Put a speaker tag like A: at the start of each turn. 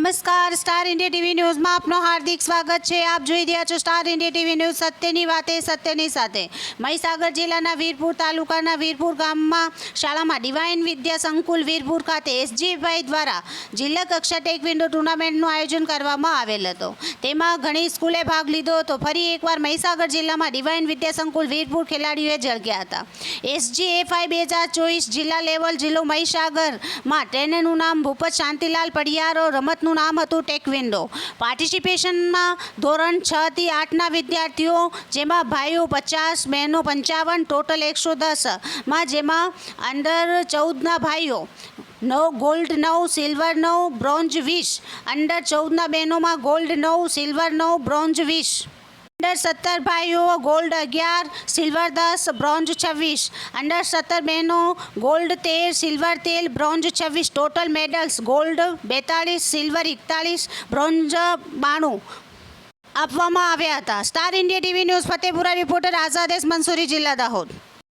A: નમસ્કાર, star India TV ન્યૂઝમાં આપનું હાર્દિક સ્વાગત છે। આપ જોઈ રહ્યા છો સ્ટાર ઇન્ડિયા ટીવી ન્યૂઝ, સત્યની વાતે સત્યની સાથે। મહીસાગર જિલ્લાના વીરપુર તાલુકાના વીરપુર ગામમાં શાળામાં ડિવાઇન વિદ્યા સંકુલ વીરપુર ખાતે એસજીભાઈ દ્વારા જિલ્લા કક્ષા ટેકવિન્ડો ટુર્નામેન્ટનું આયોજન કરવામાં આવેલ હતો। તેમાં ઘણી સ્કૂલે ભાગ લીધો હતો। ફરી એકવાર મહીસાગર જિલ્લામાં ડિવાઇન વિદ્યા સંકુલ વીરપુર ખેલાડીઓએ ઝળક્યા હતા। એસજીએફઆઈ 2024 જિલ્લા લેવલ જિલ્લો મહીસાગરમાં ટ્રેનરનું નામ ભૂપત શાંતિલાલ પડિયારો, રમતનું નામ હતું ટેકવિન્ડો। પાર્ટિસિપેશનમાં ધોરણ 6 થી 8ના વિદ્યાર્થીઓ, જેમાં ભાઈઓ 50, બહેનો 55, ટોટલ 110 જેમાં અંડર 14ના ભાઈઓ 9 ગોલ્ડ 9 સિલ્વર 9 બ્રોન્ઝ 20, અંડર 14ના બહેનોમાં ગોલ્ડ 9 સિલ્વર 9 બ્રોન્ઝ 20, अंडर 17 भाइयों गोल्ड 11 सिल्वर 10 ब्रॉन्ज 26, अंडर 17 बहनों gold 13 silver 13 bronze 26, total medals gold 42 silver 41 bronze 92 આપવામાં આવ્યા હતા। Star India TV news Fatepura reporter Azadesh Mansuri, જિલ્લા દાહોદ।